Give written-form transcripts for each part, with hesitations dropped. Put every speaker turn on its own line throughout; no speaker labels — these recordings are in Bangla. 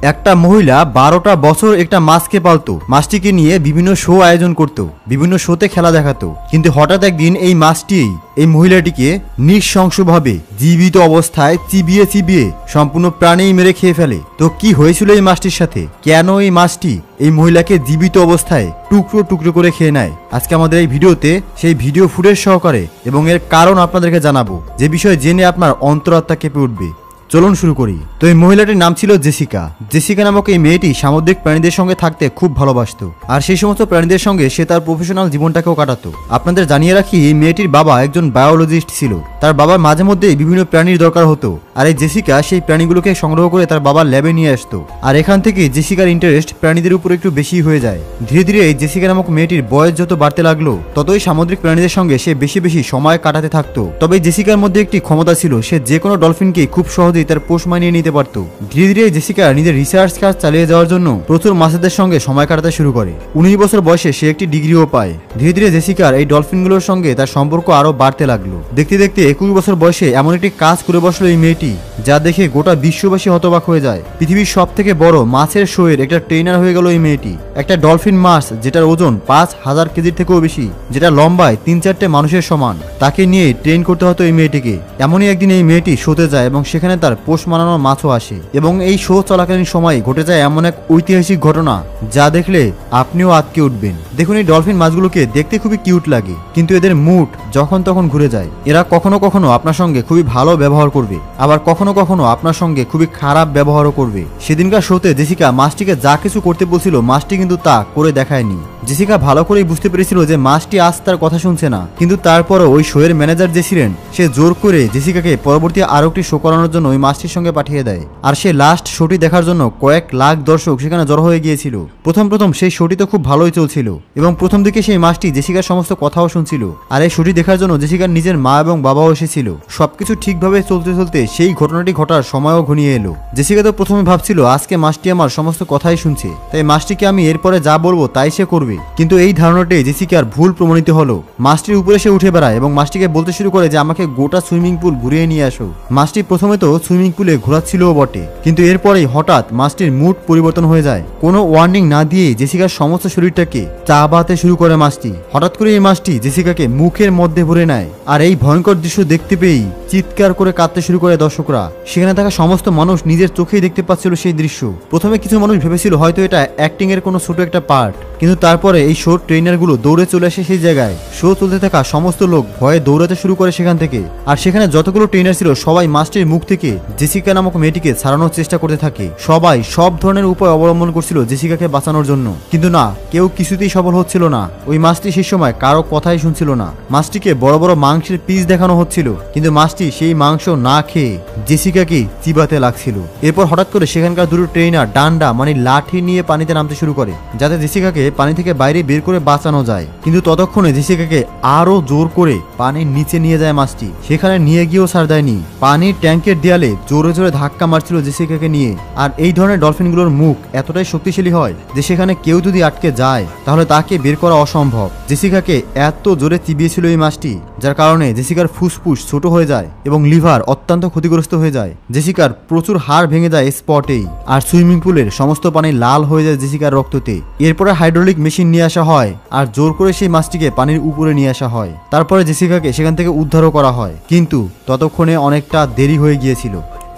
একটা মহিলা 12টা বছর একটা মাছকে পালতো। মাছটিকে নিয়ে বিভিন্ন শো আয়োজন করত, বিভিন্ন শোতে খেলা দেখাতো। কিন্তু হঠাৎ একদিন এই মাছটি এই মহিলাটিকে নৃশংসভাবে জীবিত অবস্থায় চিবিয়ে চিবিয়ে সম্পূর্ণ প্রাণী মেরে খেয়ে ফেলে। তো কি হয়েছিল এই মাছটির সাথে? কেন এই মাছটি এই মহিলাকে জীবিত অবস্থায় টুকরো টুকরো করে খেয়ে নেয়? আজকে আমাদের এই ভিডিওতে সেই ভিডিও ফুটেজ সহকারে এবং এর কারণ আপনাদেরকে জানাবো, যে বিষয়ে জেনে আপনার অন্তরাত্মা কেঁপে উঠবে। চলুন শুরু করি। তো এই মহিলাটির নাম ছিল জেসিকা। জেসিকা নামক এই মেয়েটি সামুদ্রিক প্রাণীদের সঙ্গে থাকতে খুব ভালোবাসতো, আর সেই সমস্ত প্রাণীদের সঙ্গে সে তার প্রফেশনাল জীবনটাকেও কাটাতো। আপনাদের জানিয়ে রাখি, এই মেয়েটির বাবা একজন বায়োলজিস্ট ছিল। তার বাবার মাঝে মধ্যে বিভিন্ন প্রাণীর দরকার হতো, আর এই জেসিকা সেই প্রাণীগুলোকে সংগ্রহ করে তার বাবার ল্যাবে নিয়ে আসতো। আর এখান থেকে জেসিকার ইন্টারেস্ট প্রাণীদের উপর একটু বেশি হয়ে যায়। ধীরে ধীরে এই জেসিকা নামক মেয়েটির বয়স যত বাড়তে লাগলো, ততই সামুদ্রিক প্রাণীদের সঙ্গে সে বেশি বেশি সময় কাটাতে থাকতো। তবে জেসিকার মধ্যে একটি ক্ষমতা ছিল, সে যে কোনো ডলফিনকে খুব সহজেই তার পোষ মানিয়ে নিতে পারত। ধীরে ধীরে জেসিকা নিজের রিসার্চ কাজ চালিয়ে যাওয়ার জন্য প্রচুর মাছেদের সঙ্গে সময় কাটাতে শুরু করে। 19 বছর বয়সে সে একটি ডিগ্রিও পায়। ধীরে ধীরে জেসিকার এই ডলফিনগুলোর সঙ্গে তার সম্পর্ক আরো বাড়তে লাগলো। দেখতে দেখতে 21 বছর বয়সে এমন একটি কাজ করে বসলো এই মেয়েটি, যা দেখে গোটা বিশ্ববাসী হতবাক হয়ে যায়। পৃথিবীর সব থেকে বড় মাছের শোয়ের একটা ট্রেনার হয়ে গেল এই মেয়েটি। একটা ডলফিন মাছ যেটার ওজন 5000 কেজির থেকেও বেশি, যেটা লম্বায় 3-4টে মানুষের সমান, তাকে নিয়ে ট্রেন করতে হতো এই মেয়েটিকে। এমনই একদিন এই মেয়েটি শোতে যায় এবং সেখানে তার পোষ মানানো মাছও আসে। এবং এই শো চলাকালীন সময় ঘটে যায় এমন এক ঐতিহাসিক ঘটনা, যা দেখলে আপনিও আটকে উঠবেন। দেখুন, এই ডলফিন মাছগুলোকে দেখতে খুবই কিউট লাগে, কিন্তু এদের মুড যখন তখন ঘুরে যায়। এরা কখনো কখনো আপনার সঙ্গে খুবই ভালো ব্যবহার করবে, আবার কখনো কখনো আপনার সঙ্গে খুবই খারাপ ব্যবহারও করবে। সেদিনকার শোতে জেসিকা মাছটিকে যা কিছু করতে বলছিল, মাছটি কিন্তু তা করে দেখায়নি। জেসিকা ভালো করেই বুঝতে পেরেছিল যে মাছটি আজ তার কথা শুনছে না, কিন্তু তারপরও ওই শোয়ের ম্যানেজার যে ছিলেন, সে জোর করে জেসিকাকে পরবর্তী আরো একটি শো করানোর জন্য ওই মাছটির সঙ্গে পাঠিয়ে দেয়। আর সে লাস্ট শোটি দেখার জন্য কয়েক লাখ দর্শক সেখানে জড়ো হয়ে গিয়েছিল। প্রথম সেই শোটি তো খুব ভালোই চলছিল, এবং প্রথম দিকে সেই মাছটি জেসিকার সমস্ত কথাও শুনছিল। আর এই শোটি দেখার জন্য জেসিকার নিজের মা এবং বাবাও এসেছিল। সবকিছু ঠিকভাবে চলতে চলতে সেই ঘটনাটি ঘটার সময়ও ঘনিয়ে এলো। জেসিকা তো প্রথমে ভাবছিল আজকে মাছটি আমার সমস্ত কথাই শুনছে, তাই মাছটিকে আমি এরপরে যা বলবো তাই সে করবে। কিন্তু এই ধারণাটি জেসিকার ভুল প্রমাণিত হলো। মাছটির উপরে সে উঠে বেড়ায় এবং মাছটিকে বলতে শুরু করে যে আমাকে গোটা সুইমিং পুল ঘুরিয়ে নিয়ে আসো। মাছটি প্রথমে তো সুইমিং পুলে ঘোরাচ্ছিল বটে, কিন্তু এরপরেই হঠাৎ মাছটির মুড পরিবর্তন হয়ে যায়। কোনো ওয়ার্নিং না দিয়ে জেসিকার সমস্ত শরীরটাকে চাবাতে শুরু করে মাছটি। হঠাৎ করে এই মাছটি জেসিকাকে মুখের মধ্যে ভরে নেয়, আর এই ভয়ঙ্কর দৃশ্য দেখতে পেয়েই চিৎকার করে কাঁদতে শুরু করে দর্শকরা। সেখানে থাকা সমস্ত মানুষ নিজের চোখেই দেখতে পাচ্ছিল সেই দৃশ্য। প্রথমে কিছু মানুষ ভেবেছিল হয়তো এটা অ্যাক্টিং এর কোনো ছোট একটা পার্ট, কিন্তু তারপরে এই শোর ট্রেনারগুলো দৌড়ে চলে আসে সেই জায়গায়। শো চলতে থাকা সমস্ত লোক ভয়ে দৌড়াতে শুরু করে সেখান থেকে। আর সেখানে যতগুলো ট্রেনার ছিল সবাই মাছটির মুখ থেকে জেসিকা নামক মেয়েটিকে ছাড়ানোর চেষ্টা করতে থাকে। সবাই সব ধরনের উপায় অবলম্বন করছিল জেসিকাকে বাঁচানোর জন্য, কিন্তু না, কেউ কিছুতেই সফল হচ্ছিল না। ওই মাছটি সেই সময় কারো কথাই শুনছিল না। মাছটিকে বড় বড় মাংসের পিস দেখানো হচ্ছিল, কিন্তু মাছটি সেই মাংস না খেয়ে জেসিকাকে চিবাতে লাগছিল। এরপর হঠাৎ করে সেখানকার দুটো ট্রেনার ডান্ডা মানে লাঠি নিয়ে পানিতে নামতে শুরু করে, যাতে জেসিকাকে পানি থেকে বাইরে বের করে বাঁচানো যায়। কিন্তু ততক্ষণে জেসিকাকে আরো জোর করে পানির নিচে নিয়ে যায় মাছটি। সেখানে নিয়ে গিয়েও ছাড় দেয়নি। পানির ট্যাঙ্কের দেয়ালে জোরে জোরে ধাক্কা মারছিল জেসিকাকে নিয়ে। আর এই ধরনের ডলফিনগুলোর মুখ এতটাই শক্তিশালী হয় যে সেখানে কেউ যদি আটকে যায় তাহলে তাকে বের করা অসম্ভব। জেসিকাকে এত জোরে চিবিয়েছিল এই মাছটি, যার কারণে জেসিকার ফুসফুস ছোট হয়ে যায় এবং লিভার অত্যন্ত ক্ষতিগ্রস্ত হয়ে যায়। জেসিকার প্রচুর হাড় ভেঙে যায় স্পটেই, আর সুইমিং পুলের সমস্ত পানি লাল হয়ে যায় জেসিকার রক্ততে। এরপরে হাইড্রোলিক মেশিন নিয়ে আসা হয়, আর জোর করে সেই মাছটিকে পানির উপরে নিয়ে আসা হয়। তারপরে জেসিকাকে সেখান থেকে উদ্ধারও করা হয়, কিন্তু ততক্ষণে অনেকটা দেরি হয়ে গিয়েছিল।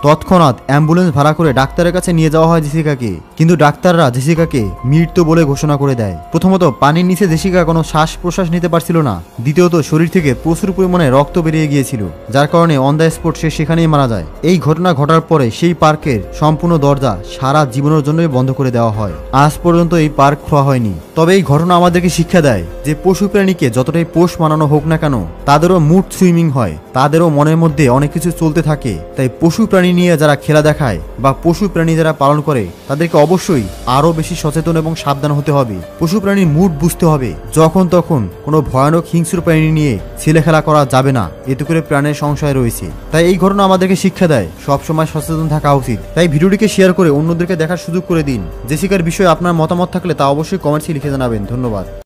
তৎক্ষণাৎ অ্যাম্বুলেন্স ভাড়া করে ডাক্তারের কাছে নিয়ে যাওয়া হয় জেসিকাকে, কিন্তু ডাক্তাররা জেসিকাকে মৃত বলে ঘোষণা করে দেয়। প্রথমত পানির নিচে জেসিকা কোনো শ্বাস প্রশ্বাস নিতে পারছিল না, দ্বিতীয়ত শরীর থেকে প্রচুর পরিমাণে রক্ত বেরিয়ে গিয়েছিল, যার কারণে অন দ্য স্পট সে সেখানেই মারা যায়। এই ঘটনা ঘটার পরে সেই পার্কের সম্পূর্ণ দরজা সারা জীবনের জন্যই বন্ধ করে দেওয়া হয়। আজ পর্যন্ত এই পার্ক খোলা হয়নি। তবে এই ঘটনা আমাদেরকে শিক্ষা দেয় যে পশু প্রাণীকে যতটাই পোষ মানানো হোক না কেন, তাদেরও মুড সুইমিং হয়, তাদেরও মনের মধ্যে অনেক কিছু চলতে থাকে। তাই পশু প্রাণী নিয়ে যারা খেলা দেখায় বা পশু প্রাণী যারা পালন করে, তাদেরকে অবশ্যই আরো বেশি সচেতন এবং সাবধান হতে হবে। পশু প্রাণীর মুড বুঝতে হবে। যখন তখন কোনো ভয়ানক হিংস্র প্রাণী নিয়ে ছেলে খেলা করা যাবে না, এতে করে প্রাণের সংশয় রয়েছে। তাই এই ঘটনা আমাদেরকে শিক্ষা দেয় সবসময় সচেতন থাকা উচিত। তাই ভিডিওটিকে শেয়ার করে অন্যদেরকে দেখার সুযোগ করে দিন। জেসিকার বিষয়ে আপনার মতামত থাকলে তা অবশ্যই কমেন্টসে লিখে জানাবেন। ধন্যবাদ।